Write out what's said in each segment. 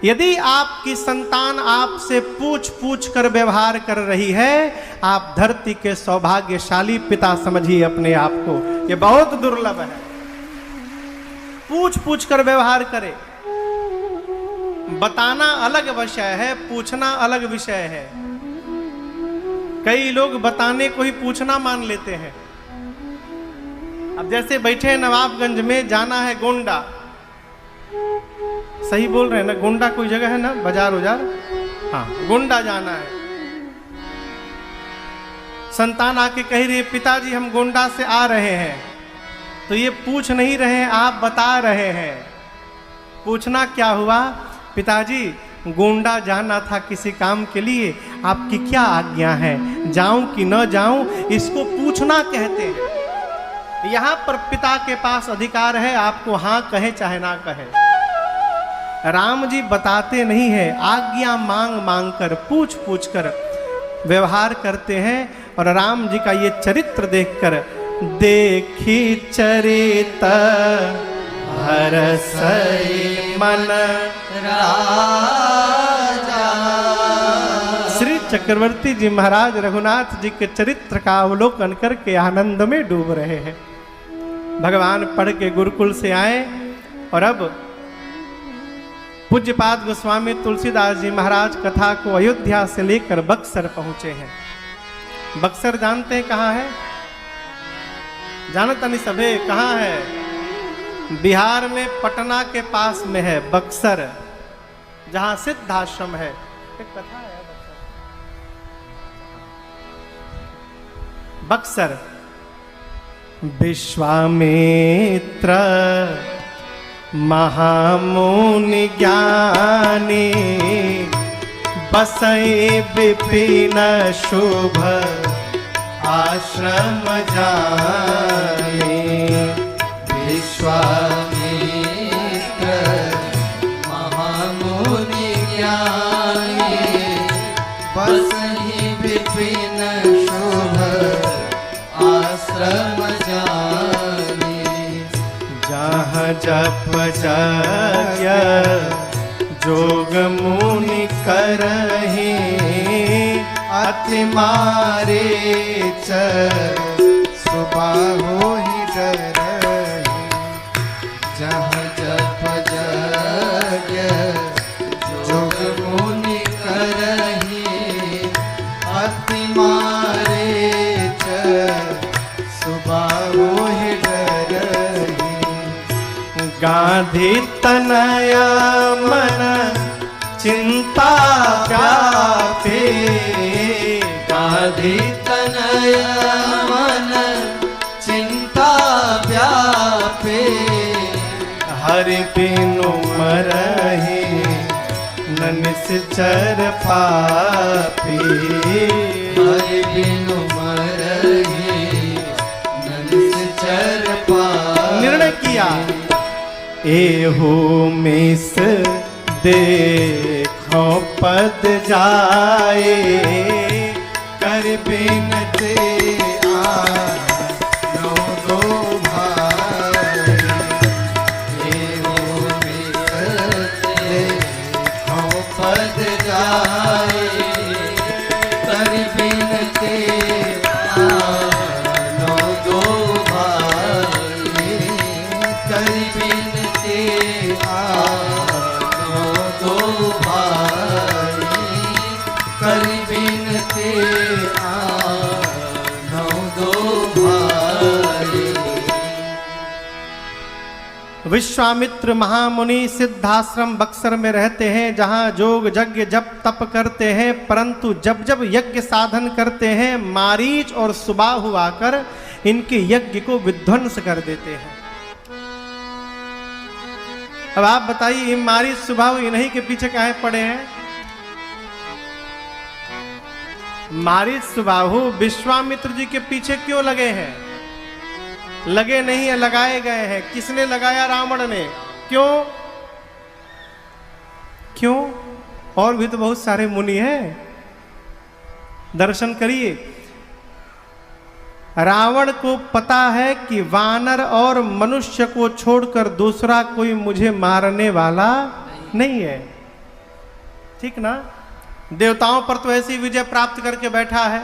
यदि आपकी संतान आपसे पूछ पूछ कर व्यवहार कर रही है, आप धरती के सौभाग्यशाली पिता समझिए अपने आप को। ये बहुत दुर्लभ है, पूछ पूछ कर व्यवहार करे। बताना अलग विषय है, पूछना अलग विषय है। कई लोग बताने को ही पूछना मान लेते हैं। अब जैसे बैठे नवाबगंज में, जाना है गोंडा, सही बोल रहे हैं ना? गोंडा कोई जगह है ना, बाजार उजार? हाँ, गोंडा जाना है। संतान आके कह रही है पिताजी हम गोंडा से आ रहे हैं, तो ये पूछ नहीं रहे हैं, आप बता रहे हैं। पूछना क्या हुआ? पिताजी गोंडा जाना था किसी काम के लिए, आपकी क्या आज्ञा है, जाऊं कि न जाऊं? इसको पूछना कहते हैं। यहां पर पिता के पास अधिकार है, आपको हां कहे चाहे ना कहे। राम जी बताते नहीं है, आज्ञा मांग मांग कर, पूछ पूछ कर व्यवहार करते हैं। और राम जी का ये चरित्र देखकर, देखी चरित हरसई मन राजा। श्री चक्रवर्ती जी महाराज रघुनाथ जी के चरित्र का अवलोकन करके आनंद में डूब रहे हैं। भगवान पढ़ के गुरुकुल से आए और अब पूज्यपाद गोस्वामी तुलसीदास जी महाराज कथा को अयोध्या से लेकर बक्सर पहुंचे हैं। बक्सर जानते हैं कहाँ है? जानता नहीं सभे कहाँ है? बिहार में पटना के पास में है बक्सर, जहां सिद्धाश्रम है। एक कथा है बक्सर। विश्वामित्र महामुनि ज्ञानी, बसई विपिन शुभ आश्रम जाने। विश्वामित्र महामुनि ज्ञानी, बसहि विपिन शुभ आश्रम जाने। जहाँ जप यज्ञ जोग मुनि करहि, अति मारे सुबाहो ही डरहि। जहाँ जप यज्ञ जोग मुनि करहि, अति मारे सुबाहो ही डरहि। गांधी तनया मन चिंता व्यापे। गांधी तनया मन चिंता व्यापे। हरि बिनु मरहि न निश्चर पापी। हरि बिनु मरहि न निश्चर पापी। निर्णय किया, एहो मिस देखो पद जाए, कर बिनते आनो दो भाई। एहो मिस देखो पद जाए, कर बिनते आनो दो भाई। कर बिनते आनो दो भाई। कर बिनते आनो दो भाई। विश्वामित्र महामुनि सिद्धाश्रम बक्सर में रहते हैं, जहाँ जोग यज्ञ जप तप करते हैं, परंतु जब जब यज्ञ साधन करते हैं, मारीच और सुबाहु आकर इनके यज्ञ को विध्वंस कर देते हैं। अब आप बताइए, ये मारीच सुबाहु इन्हीं के पीछे काहे पड़े हैं? मारीच सुबाहु विश्वामित्र जी के पीछे क्यों लगे हैं? लगे नहीं है, लगाए गए हैं। किसने लगाया? रावण ने। क्यों? क्यों? और भी तो बहुत सारे मुनि हैं, दर्शन करिए। रावण को पता है कि वानर और मनुष्य को छोड़कर दूसरा कोई मुझे मारने वाला नहीं है। ठीक ना? देवताओं पर तो ऐसी विजय प्राप्त करके बैठा है।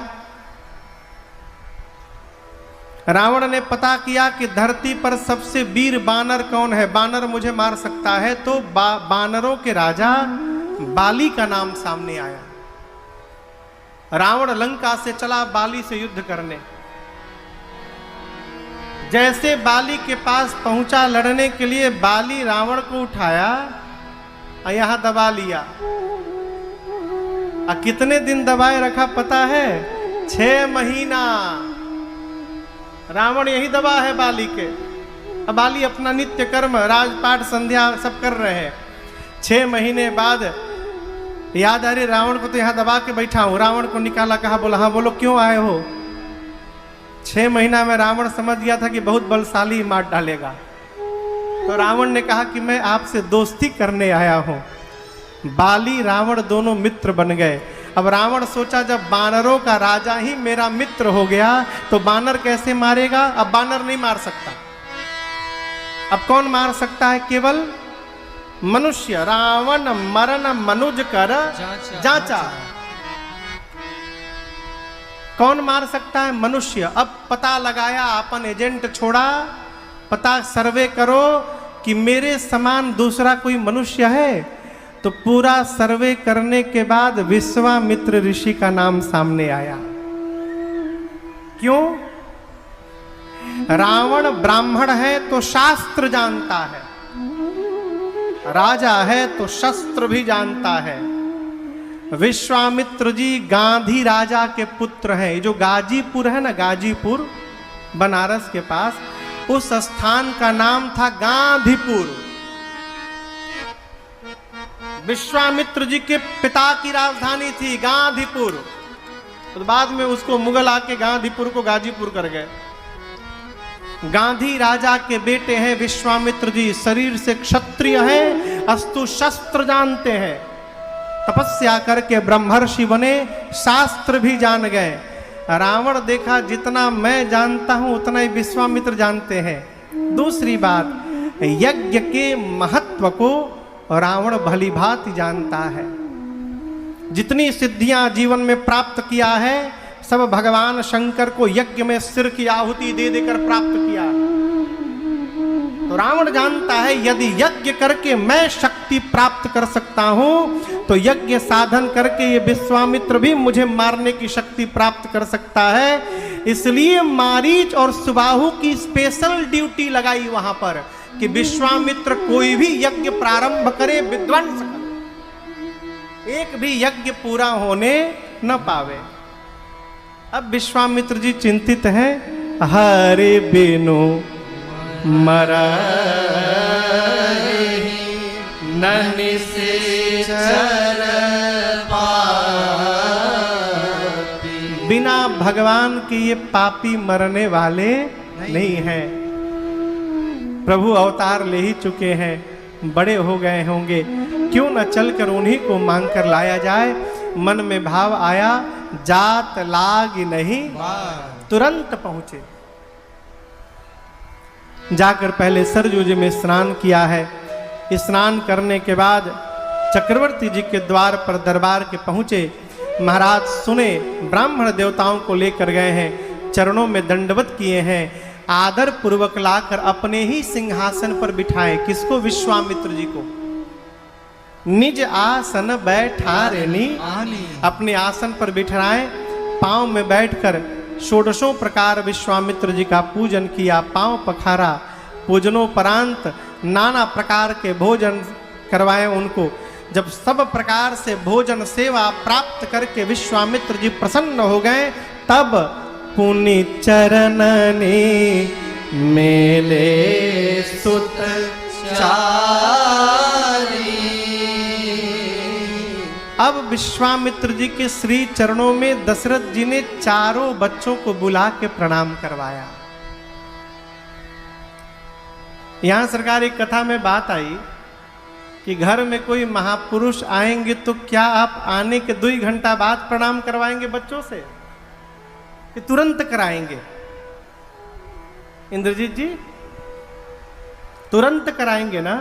रावण ने पता किया कि धरती पर सबसे वीर बानर कौन है, बानर मुझे मार सकता है, तो बानरों के राजा बाली का नाम सामने आया। रावण लंका से चला बाली से युद्ध करने। जैसे बाली के पास पहुंचा लड़ने के लिए, बाली रावण को उठाया और यहां दबा लिया। और कितने दिन दबाए रखा पता है? 6 महीना रावण यही दबा है बाली के। अब बाली अपना नित्य कर्म, राजपाट, संध्या सब कर रहे हैं। 6 महीने बाद याद आ रही, रावण को तो यहां दबा के बैठा हूं। रावण को निकाला, कहा, बोला हाँ बोलो क्यों आए हो? 6 महीना में रावण समझ गया था कि बहुत बलशाली मार डालेगा। तो रावण ने कहा कि मैं आपसे दोस्ती करने आया हूं। बाली रावण दोनों मित्र बन गए। अब रावण सोचा, जब बानरों का राजा ही मेरा मित्र हो गया तो बानर कैसे मारेगा? अब बानर नहीं मार सकता। अब कौन मार सकता है? केवल मनुष्य। रावण मरण मनुज कर जांचा। कौन मार सकता है? मनुष्य। अब पता लगाया, अपन एजेंट छोड़ा, पता सर्वे करो कि मेरे समान दूसरा कोई मनुष्य है। तो पूरा सर्वे करने के बाद विश्वामित्र ऋषि का नाम सामने आया। क्यों? रावण ब्राह्मण है तो शास्त्र जानता है, राजा है तो शस्त्र भी जानता है। विश्वामित्र जी गांधी राजा के पुत्र हैं। जो गाजीपुर है ना, गाजीपुर बनारस के पास, उस स्थान का नाम था गांधीपुर। विश्वामित्र जी के पिता की राजधानी थी गांधीपुर। तो बाद में उसको मुगल आके गांधीपुर को गाजीपुर कर गए। गांधी राजा के बेटे हैं विश्वामित्र जी। शरीर से क्षत्रिय हैं, अस्तु शस्त्र जानते हैं। तपस्या करके ब्रह्मर्षि बने, शास्त्र भी जान गए। रावण देखा जितना मैं जानता हूं उतना ही विश्वामित्र जानते हैं। दूसरी बात, यज्ञ के महत्व को रावण भली भांति जानता है। जितनी सिद्धियां जीवन में प्राप्त किया है, सब भगवान शंकर को यज्ञ में सिर की आहुति दे देकर प्राप्त किया। तो रावण जानता है यदि यज्ञ करके मैं शक्ति प्राप्त कर सकता हूं तो यज्ञ साधन करके ये विश्वामित्र भी मुझे मारने की शक्ति प्राप्त कर सकता है। इसलिए मारीच और सुबाहु की स्पेशल ड्यूटी लगाई वहां पर कि विश्वामित्र कोई भी यज्ञ प्रारंभ करे, विध्वंस करे, एक भी यज्ञ पूरा होने न पावे। अब विश्वामित्र जी चिंतित हैं, हरे बिनु मरहि ननिसेचर पापी। बिना भगवान के ये पापी मरने वाले नहीं हैं। प्रभु अवतार ले ही चुके हैं, बड़े हो गए होंगे, क्यों न चलकर उन्हीं को मांग कर लाया जाए। मन में भाव आया, जात लाग नहीं, तुरंत पहुंचे। जाकर पहले सरजू जी में स्नान किया है। स्नान करने के बाद चक्रवर्ती जी के द्वार पर दरबार के पहुंचे। महाराज सुने, ब्राह्मण देवताओं को लेकर गए हैं, चरणों में दंडवत किए हैं, आदर पूर्वक लाकर अपने ही सिंहासन पर बिठाए। किसको? विश्वामित्र जी को। निज आसन बैठारेनी, अपने आसन पर बिठाए। पांव में बैठकर षोडशों प्रकार विश्वामित्र जी का पूजन किया, पांव पखारा। पूजनोपरांत नाना प्रकार के भोजन करवाए उनको। जब सब प्रकार से भोजन सेवा प्राप्त करके विश्वामित्र जी प्रसन्न हो गए, तब पुनि चरणने मेले सुत चारी। अब विश्वामित्र जी के श्री चरणों में दशरथ जी ने चारों बच्चों को बुला के प्रणाम करवाया। यहां सरकार एक कथा में बात आई कि घर में कोई महापुरुष आएंगे तो क्या आप आने के 2 घंटा बाद प्रणाम करवाएंगे बच्चों से कि तुरंत कराएंगे? इंद्रजीत जी तुरंत कराएंगे ना?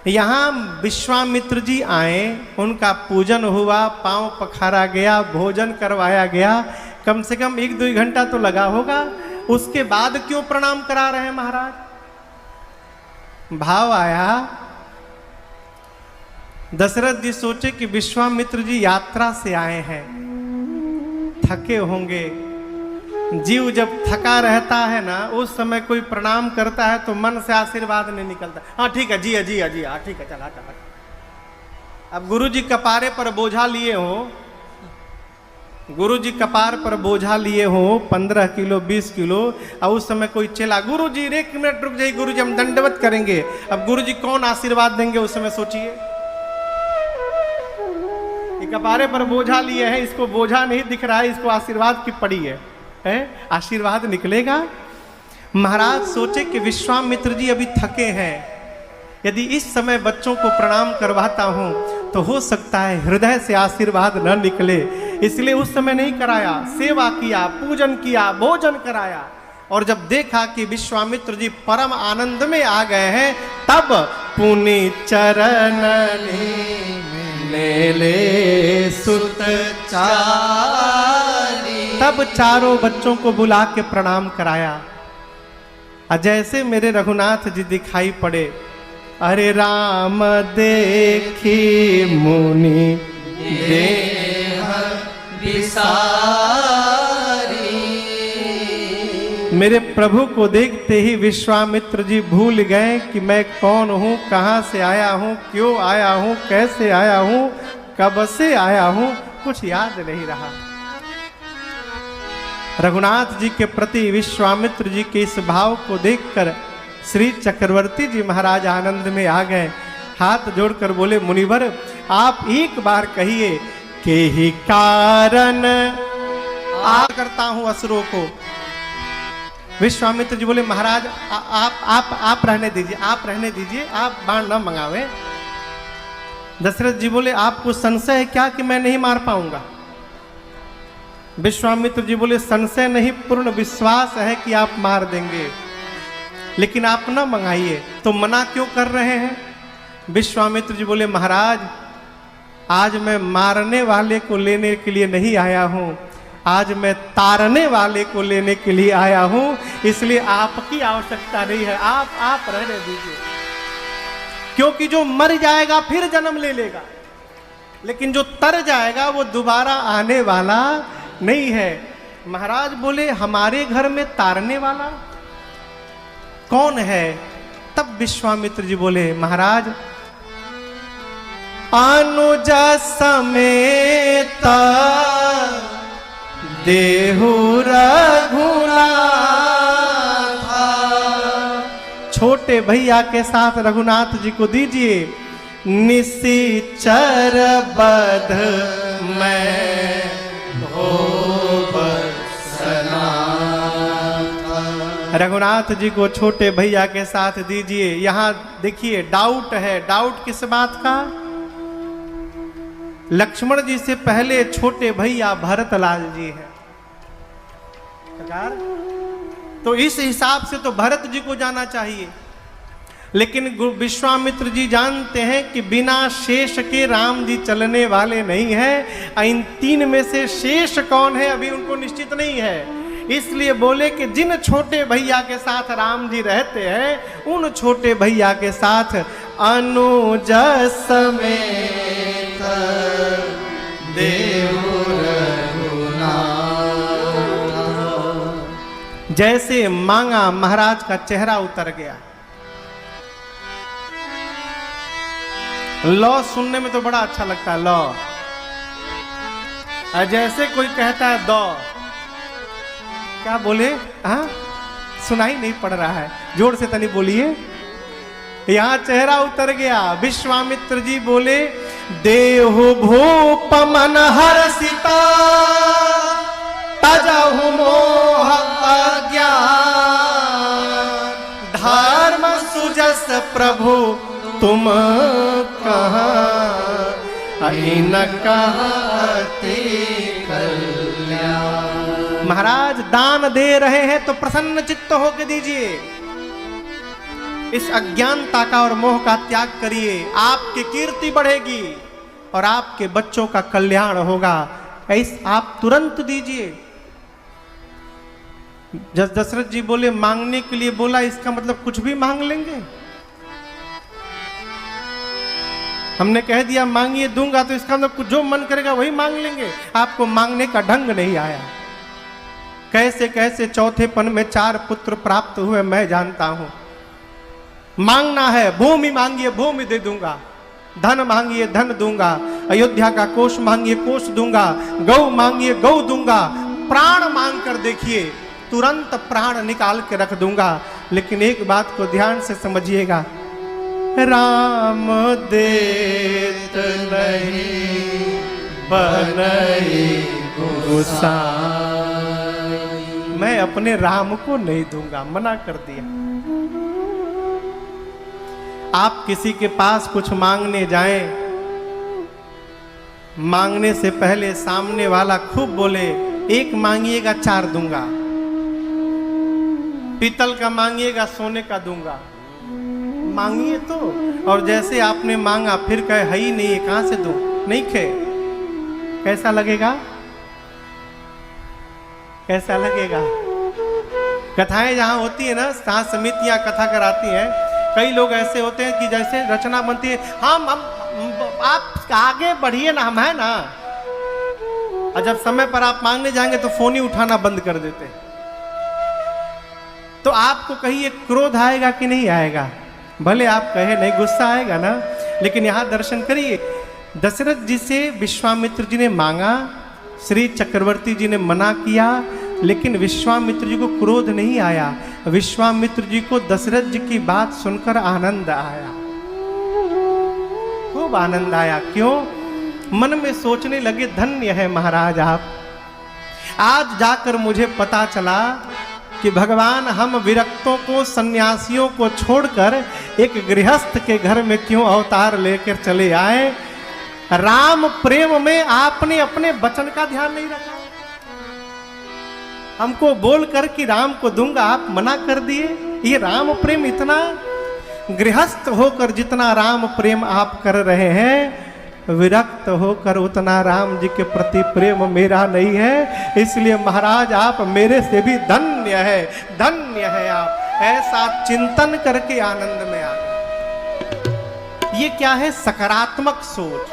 यहाँ विश्वामित्र जी आए, उनका पूजन हुआ, पांव पखारा गया, भोजन करवाया गया, कम से कम 1-2 घंटा तो लगा होगा। उसके बाद क्यों प्रणाम करा रहे हैं महाराज? भाव आया, दशरथ जी सोचे कि विश्वामित्र जी यात्रा से आए हैं, थके होंगे। जीव जब थका रहता है ना, उस समय कोई प्रणाम करता है तो मन से आशीर्वाद नहीं निकलता। हाँ ठीक है, जी जी जी, हाँ ठीक है, चल हट हट। अब गुरु जी कपारे पर बोझा लिए हो, गुरु जी कपार पर बोझा लिए हो 15 किलो 20 किलो, और उस समय कोई चला, गुरु जी 1 मिनट रुक जाइए, गुरु जी हम दंडवत करेंगे। अब गुरु जी कौन आशीर्वाद देंगे उस समय सोचिए। ये कपारे पर बोझा लिए हैं, इसको बोझा नहीं दिख रहा है, इसको आशीर्वाद की पड़ी है, आशीर्वाद निकलेगा। महाराज सोचे कि विश्वामित्र जी अभी थके हैं, यदि इस समय बच्चों को प्रणाम करवाता हूं तो हो सकता है हृदय से आशीर्वाद न निकले, इसलिए उस समय नहीं कराया। सेवा किया, पूजन किया, भोजन कराया, और जब देखा कि विश्वामित्र जी परम आनंद में आ गए हैं, तब पुनि चरण ले सुत चारी, तब चारों बच्चों को बुला के प्रणाम कराया। जैसे मेरे रघुनाथ जी दिखाई पड़े, अरे राम देखी मुनि देह विसारी, मेरे प्रभु को देखते ही विश्वामित्र जी भूल गए कि मैं कौन हूँ, कहाँ से आया हूँ, क्यों आया हूँ, कैसे आया हूँ, कब से आया हूँ, कुछ याद नहीं रहा। रघुनाथ जी के प्रति विश्वामित्र जी के इस भाव को देखकर श्री चक्रवर्ती जी महाराज आनंद में आ गए, हाथ जोड़कर बोले, मुनिवर आप एक बार कहिए कि ही कारण आ करता हूं असुरों को। विश्वामित्र जी बोले, महाराज आप रहने दीजिए, आप रहने दीजिए, आप बाण न मंगावे। दशरथ जी बोले, आपको संशय है क्या कि मैं नहीं मार पाऊंगा? विश्वामित्र जी बोले, संशय नहीं, पूर्ण विश्वास है कि आप मार देंगे, लेकिन आप न मंगाइए। तो मना क्यों कर रहे हैं? विश्वामित्र जी बोले, महाराज आज मैं मारने वाले को लेने के लिए नहीं आया हूं, आज मैं तारने वाले को लेने के लिए आया हूं, इसलिए आपकी आवश्यकता नहीं है, आप रहने दीजिए। क्योंकि जो मर जाएगा फिर जन्म ले लेगा, लेकिन जो तर जाएगा वो दोबारा आने वाला नहीं है। महाराज बोले, हमारे घर में तारने वाला कौन है? तब विश्वामित्र जी बोले, महाराज अनुज समेत देहु रघुनाथ, छोटे भैया के साथ रघुनाथ जी को दीजिए। निशिचर बध मैं हो बरसना, रघुनाथ जी को छोटे भैया के साथ दीजिए। यहां देखिए डाउट है, डाउट किस बात का? लक्ष्मण जी से पहले छोटे भैया भरतलाल जी हैं। तो इस हिसाब से तो भरत जी को जाना चाहिए, लेकिन विश्वामित्र जी जानते हैं कि बिना शेष के राम जी चलने वाले नहीं हैं। इन 3 में से शेष कौन है अभी उनको निश्चित नहीं है, इसलिए बोले कि जिन छोटे भैया के साथ राम जी रहते हैं उन छोटे भैया के साथ अनुज समेत देहु रघुनाथ। जैसे मांगा महाराज का चेहरा उतर गया। लौ सुनने में तो बड़ा अच्छा लगता है, लौ। जैसे कोई कहता है दो, क्या बोले? हाँ सुनाई नहीं पड़ रहा है, जोर से तनी बोलिए। यहां चेहरा उतर गया। विश्वामित्र जी बोले, देहु भूप मन हर्षिता तजहु मोह अज्ञान, धर्म सुजस प्रभु तुम कहाँ न कहते कल्याण। महाराज दान दे रहे हैं तो प्रसन्न चित्त होकर दीजिए। इस अज्ञानता का और मोह का त्याग करिए, आपकी कीर्ति बढ़ेगी और आपके बच्चों का कल्याण होगा। ऐसा आप तुरंत दीजिए। दशरथ जी बोले मांगने के लिए बोला, इसका मतलब कुछ भी मांग लेंगे। हमने कह दिया मांगिए दूंगा, तो इसका मतलब कुछ जो मन करेगा वही मांग लेंगे। आपको मांगने का ढंग नहीं आया। कैसे कैसे चौथेपन में 4 पुत्र प्राप्त हुए मैं जानता हूं। मांगना है, भूमि मांगिए भूमि दे दूंगा, धन मांगिए धन दूंगा, अयोध्या का कोष मांगिए कोष दूंगा, गौ मांगिए गौ दूंगा, प्राण मांग कर देखिए तुरंत प्राण निकाल के रख दूंगा। लेकिन एक बात को ध्यान से समझिएगा, राम देत नहीं बनई गोसाई, मैं अपने राम को नहीं दूंगा, मना कर दिया। आप किसी के पास कुछ मांगने जाएं, मांगने से पहले सामने वाला खूब बोले, एक मांगिएगा 4 दूंगा, पीतल का मांगिएगा सोने का दूंगा। मांगिए तो, और जैसे आपने मांगा फिर कहे है ही नहीं है, कहां से दूं, नहीं खे, कैसा लगेगा? कैसा लगेगा? कथाएं जहां होती है ना, जहां समितियां कथा कराती हैं, कई लोग ऐसे होते हैं कि जैसे रचना बनती है, हम आप आगे बढ़िए ना, हम है ना, और जब समय पर आप मांगने जाएंगे तो फोन ही उठाना बंद कर देते हैं। तो आपको कहिए क्रोध आएगा कि नहीं आएगा? भले आप कहे नहीं, गुस्सा आएगा ना। लेकिन यहां दर्शन करिए, दशरथ जी से विश्वामित्र जी ने मांगा, श्री चक्रवर्ती जी ने मना किया, लेकिन विश्वामित्र जी को क्रोध नहीं आया। विश्वामित्र जी को दशरथ जी की बात सुनकर आनंद आया, खूब आनंद आया। क्यों? मन में सोचने लगे, धन्य है महाराज आप, आज जाकर मुझे पता चला कि भगवान हम विरक्तों को, सन्यासियों को छोड़कर एक गृहस्थ के घर में क्यों अवतार लेकर चले आए। राम प्रेम में आपने अपने वचन का ध्यान नहीं रखा। हमको बोलकर कि राम को दूंगा, आप मना कर दिए। ये राम प्रेम इतना, गृहस्थ होकर जितना राम प्रेम आप कर रहे हैं, विरक्त होकर उतना राम जी के प्रति प्रेम मेरा नहीं है। इसलिए महाराज आप मेरे से भी धन्य है, धन्य है आप। ऐसा चिंतन करके आनंद में आ गए। ये क्या है? सकारात्मक सोच।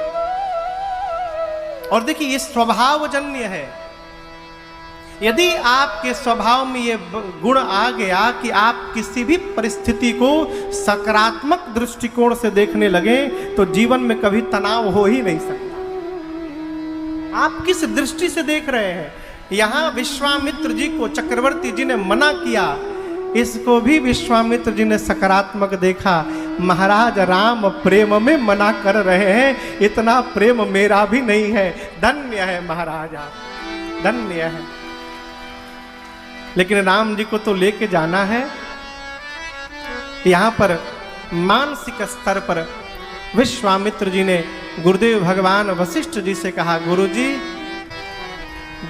और देखिए ये स्वभावजन्य है। यदि आपके स्वभाव में ये गुण आ गया कि आप किसी भी परिस्थिति को सकारात्मक दृष्टिकोण से देखने लगे, तो जीवन में कभी तनाव हो ही नहीं सकता। आप किस दृष्टि से देख रहे हैं? यहां विश्वामित्र जी को चक्रवर्ती जी ने मना किया, इसको भी विश्वामित्र जी ने सकारात्मक देखा। महाराज राम प्रेम में मना कर रहे हैं, इतना प्रेम मेरा भी नहीं है। धन्य है महाराज आप, धन्य है। लेकिन राम जी को तो लेके जाना है। यहां पर मानसिक स्तर पर विश्वामित्र जी ने गुरुदेव भगवान वशिष्ठ जी से कहा, गुरुजी,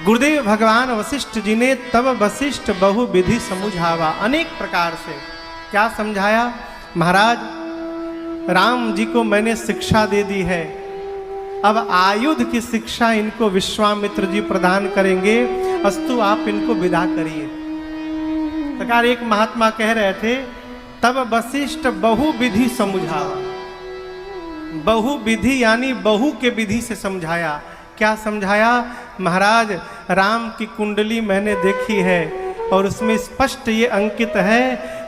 गुरुदेव भगवान वशिष्ठ जी ने तब वशिष्ठ बहु विधि समझावा, अनेक प्रकार से। क्या समझाया? महाराज राम जी को मैंने शिक्षा दे दी है, अब आयुध की शिक्षा इनको विश्वामित्र जी प्रदान करेंगे, अस्तु आप इनको विदा करिए। प्रकार एक महात्मा कह रहे थे, तब वशिष्ठ बहु विधि समझावा। बहु विधि यानी बहु के विधि से समझाया। क्या समझाया? महाराज राम की कुंडली मैंने देखी है और उसमें स्पष्ट ये अंकित है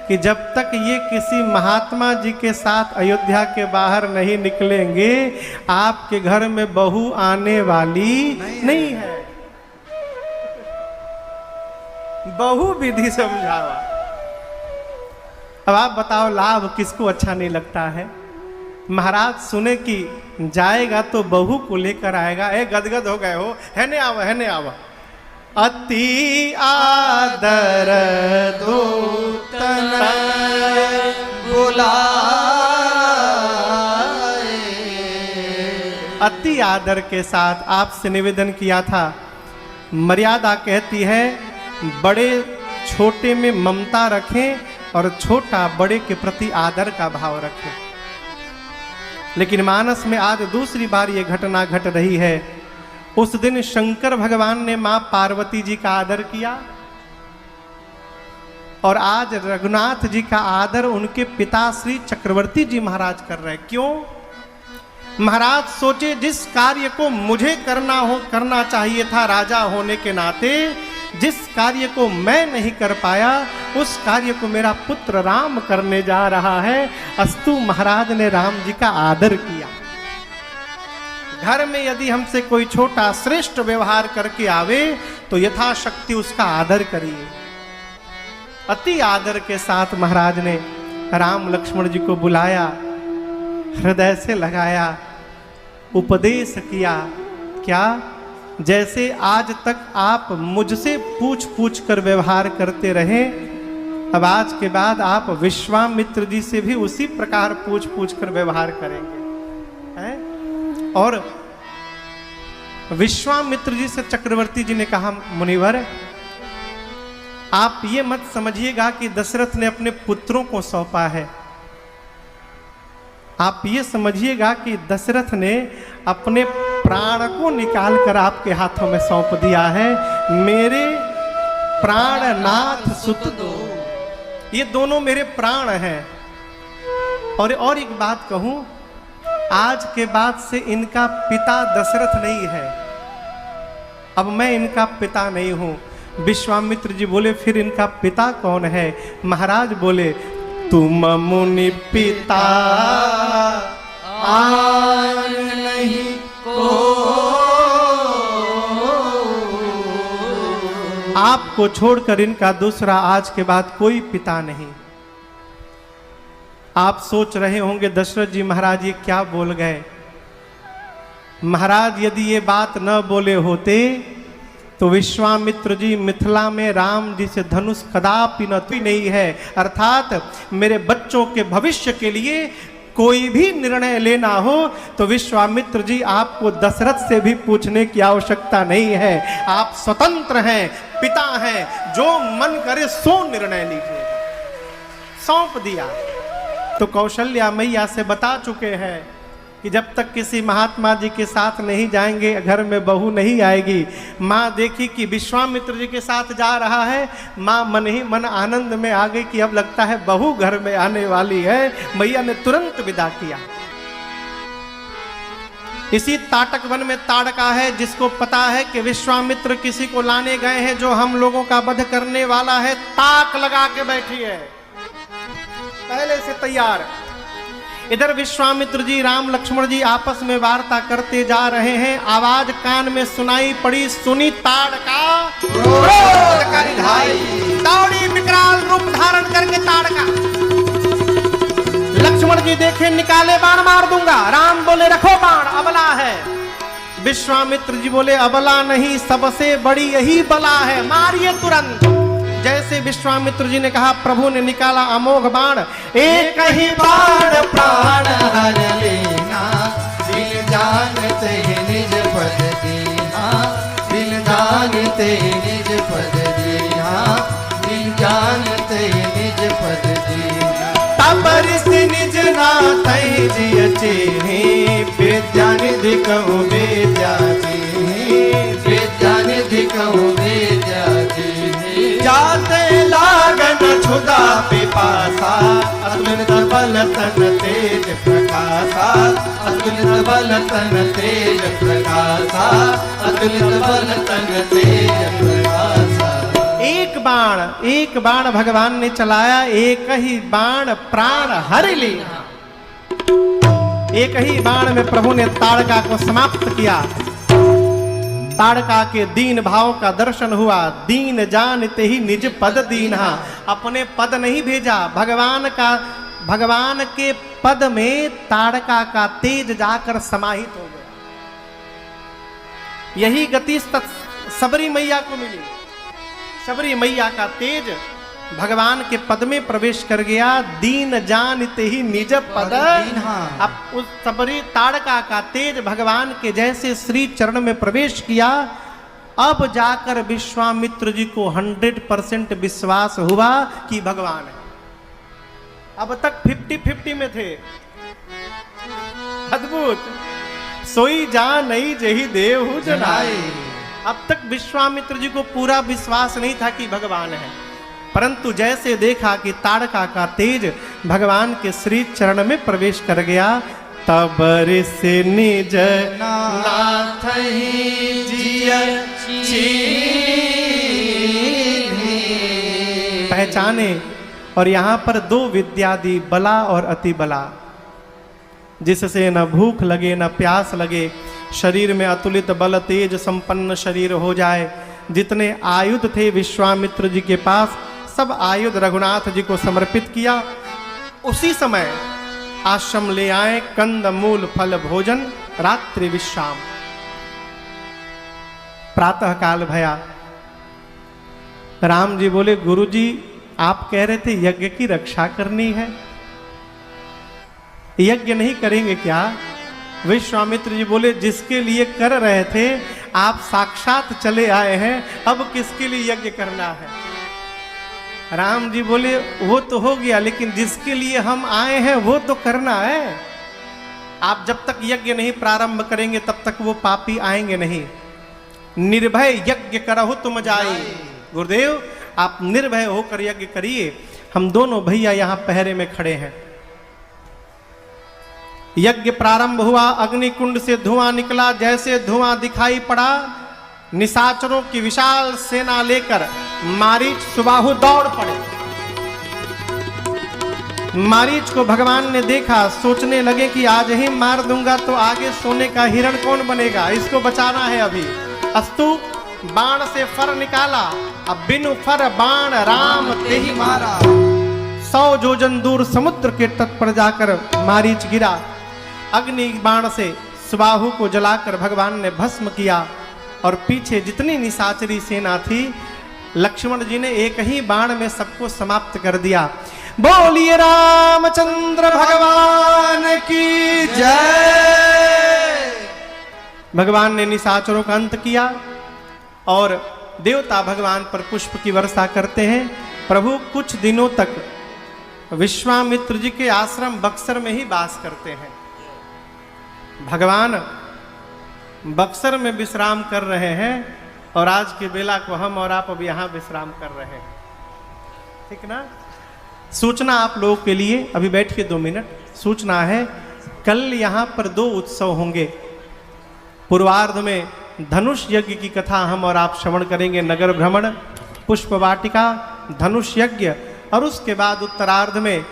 कि जब तक ये किसी महात्मा जी के साथ अयोध्या के बाहर नहीं निकलेंगे, आपके घर में बहू आने वाली नहीं है। बहु विधि समझावा। अब आप बताओ लाभ किसको अच्छा नहीं लगता है? महाराज सुने कि जाएगा तो बहू को लेकर आएगा, ए गदगद हो गए हो, है ने आवा, है ने आवा। अति आदर दो बुलाए, अति आदर के साथ आपसे निवेदन किया था। मर्यादा कहती है बड़े छोटे में ममता रखें, और छोटा बड़े के प्रति आदर का भाव रखे। लेकिन मानस में आज दूसरी बार ये घटना घट रही है। उस दिन शंकर भगवान ने मां पार्वती जी का आदर किया और आज रघुनाथ जी का आदर उनके पिता श्री चक्रवर्ती जी महाराज कर रहे हैं। क्यों? महाराज सोचे जिस कार्य को मुझे करना चाहिए था राजा होने के नाते, जिस कार्य को मैं नहीं कर पाया उस कार्य को मेरा पुत्र राम करने जा रहा है। अस्तु महाराज ने राम जी का आदर किया। घर में यदि हमसे कोई छोटा श्रेष्ठ व्यवहार करके आवे तो यथाशक्ति उसका आदर करिए। अति आदर के साथ महाराज ने राम लक्ष्मण जी को बुलाया, हृदय से लगाया, उपदेश किया। क्या? जैसे आज तक आप मुझसे पूछ पूछ कर व्यवहार करते रहे, अब आज के बाद आप विश्वामित्र जी से भी उसी प्रकार पूछ पूछ कर व्यवहार करेंगे, हैं? और विश्वामित्र जी से चक्रवर्ती जी ने कहा, मुनिवर आप ये मत समझिएगा कि दशरथ ने अपने पुत्रों को सौंपा है। आप ये समझिएगा कि दशरथ ने अपने प्राण को निकाल कर आपके हाथों में सौंप दिया है। मेरे प्राणनाथ सुत दो, ये दोनों मेरे प्राण हैं। और एक बात कहूं, आज के बाद से इनका पिता दशरथ नहीं है, अब मैं इनका पिता नहीं हूं। विश्वामित्र जी बोले, फिर इनका पिता कौन है? महाराज बोले, तुम मुनि पिता आन नहीं को, आपको छोड़कर इनका दूसरा आज के बाद कोई पिता नहीं। आप सोच रहे होंगे दशरथ जी महाराज ये क्या बोल गए। महाराज यदि ये बात न बोले होते तो विश्वामित्र जी मिथिला में राम जी से धनुष कदापि नहीं है। अर्थात मेरे बच्चों के भविष्य के लिए कोई भी निर्णय लेना हो तो विश्वामित्र जी आपको दशरथ से भी पूछने की आवश्यकता नहीं है। आप स्वतंत्र हैं, पिता हैं, जो मन करे सो निर्णय लीजिए। सौंप दिया। तो कौशल्या मैया से बता चुके हैं कि जब तक किसी महात्मा जी के साथ नहीं जाएंगे घर में बहू नहीं आएगी। माँ देखी कि विश्वामित्र जी के साथ जा रहा है, माँ मन ही मन आनंद में आ गई कि अब लगता है बहू घर में आने वाली है। मैया ने तुरंत विदा किया। इसी ताटक वन में ताड़का है, जिसको पता है कि विश्वामित्र किसी को लाने गए हैं जो हम लोगों का वध करने वाला है, ताक लगा के बैठी है, पहले से तैयार। इधर विश्वामित्र जी राम लक्ष्मण जी आपस में वार्ता करते जा रहे हैं। आवाज कान में सुनाई पड़ी, सुनी ताड़का दौड़ी विकराल रूप धारण करके ताड़का। लक्ष्मण जी देखे, निकाले बाण मार दूंगा। राम बोले रखो बाण, अबला है। विश्वामित्र जी बोले अबला नहीं, सबसे बड़ी यही बला है, मारिए तुरंत। जैसे विश्वामित्र जी ने कहा, प्रभु ने निकाला अमोघ बाण। एक ही बाण प्राण हर लेना, दिल जानते निज पद दीना, दिल जानते निज पद दीना, दिल जानते निज पद दीना। तब ऋषि निज नाथै जिय चेहि, विद्या निधि कहु विद्या चेहि, विद्या निधि कहु विद्या चेहि। जाते लागन क्षुधा पिपासा, अतुलित बल तन तेज प्रकाशा, अतुलित बल तन तेज प्रकाशा, अतुलित बल तन तेज प्रकाशा। एक बाण भगवान ने चलाया, एक ही बाण प्राण हर लिया। एक ही बाण में प्रभु ने ताड़का को समाप्त किया। ताड़का के दीन भाव का दर्शन हुआ। दीन जानते ही निज पद दीन्हा, अपने पद नहीं भेजा, भगवान के पद में ताड़का का तेज जाकर समाहित हो गया। यही गति सबरी मैया को मिली। सबरी मैया का तेज भगवान के पद में प्रवेश कर गया। दीन जानते ही निज पद। अब उस सबरी ताड़का का तेज भगवान के जैसे श्री चरण में प्रवेश किया। अब जाकर विश्वामित्र जी को 100% विश्वास हुआ कि भगवान है। अब तक 50-50 में थे। अद्भुत। सोई जा नहीं जही देव जनाए। अब तक विश्वामित्र जी को पूरा विश्वास नहीं था कि भगवान है, परंतु जैसे देखा कि ताड़का का तेज भगवान के श्री चरण में प्रवेश कर गया, तब से निज नाथ ही जिय पहचाने। और यहाँ पर दो विद्या दी, बला और अति बला, जिससे न भूख लगे न प्यास लगे, शरीर में अतुलित बल तेज संपन्न शरीर हो जाए। जितने आयुध थे विश्वामित्र जी के पास, सब आयुध रघुनाथ जी को समर्पित किया। उसी समय आश्रम ले आए कंद मूल फल भोजन, रात्रि विश्राम। प्रातः काल भया। राम जी बोले, गुरुजी आप कह रहे थे यज्ञ की रक्षा करनी है, यज्ञ नहीं करेंगे क्या? विश्वामित्र जी बोले, जिसके लिए कर रहे थे आप साक्षात चले आए हैं, अब किसके लिए यज्ञ करना है? राम जी बोले, वो तो हो गया, लेकिन जिसके लिए हम आए हैं वो तो करना है। आप जब तक यज्ञ नहीं प्रारंभ करेंगे तब तक वो पापी आएंगे नहीं। निर्भय यज्ञ करहु तुम जाए। गुरुदेव आप निर्भय होकर यज्ञ करिए। हम दोनों भैया यहाँ पहरे में खड़े हैं। यज्ञ प्रारंभ हुआ, अग्निकुंड से धुआं निकला। जैसे धुआं दिखाई पड़ा, निशाचरों की विशाल सेना लेकर मारीच सुबाहु दौड़ पड़े। मारीच को भगवान ने देखा, सोचने लगे कि आज ही मार दूंगा तो आगे सोने का हिरण कौन बनेगा, इसको बचाना है अभी। अस्तु बाण से फर निकाला, अब बिनु फर बाण राम ते ही मारा। 100 जोजन दूर समुद्र के तट पर जाकर मारीच गिरा। अग्नि बाण से सुबाहु को जलाकर भगवान ने भस्म किया। और पीछे जितनी निशाचरी सेना थी, लक्ष्मण जी ने एक ही बाण में सबको समाप्त कर दिया। बोलिए रामचंद्र भगवान की जय। भगवान ने निशाचरों का अंत किया और देवता भगवान पर पुष्प की वर्षा करते हैं। प्रभु कुछ दिनों तक विश्वामित्र जी के आश्रम बक्सर में ही वास करते हैं। भगवान बक्सर में विश्राम कर रहे हैं और आज की बेला को हम और आप अब यहाँ विश्राम कर रहे हैं। ठीक ना? सूचना आप लोगों के लिए, अभी बैठिए 2 मिनट। सूचना है, कल यहाँ पर 2 उत्सव होंगे। पूर्वार्ध में धनुष यज्ञ की कथा हम और आप श्रवण करेंगे, नगर भ्रमण, पुष्प वाटिका, धनुष यज्ञ। और उसके बाद उत्तरार्ध में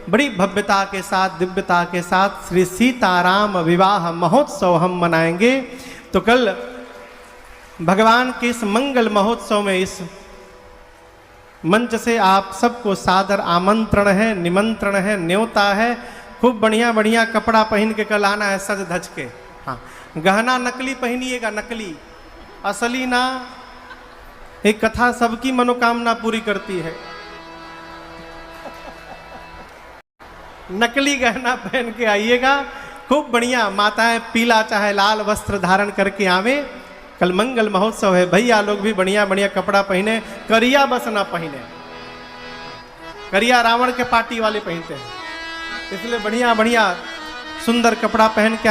बड़ी भव्यता के साथ, दिव्यता के साथ श्री सीताराम विवाह महोत्सव हम मनाएंगे। तो कल भगवान के इस मंगल महोत्सव में इस मंच से आप सबको सादर आमंत्रण है, निमंत्रण है, न्योता है। खूब बढ़िया बढ़िया कपड़ा पहन के कल आना है, सज धज के। हाँ, गहना नकली पहनिएगा, नकली, असली ना। एक कथा सबकी मनोकामना पूरी करती है। नकली गहना पहन के आइएगा, खूब बढ़िया। माताएं पीला चाहे लाल वस्त्र धारण करके आवे। कल मंगल महोत्सव है। भैया लोग भी बढ़िया बढ़िया कपड़ा पहने, करिया बस ना पहने। करिया रावण के पार्टी वाले पहनते हैं, इसलिए बढ़िया बढ़िया सुंदर कपड़ा पहन के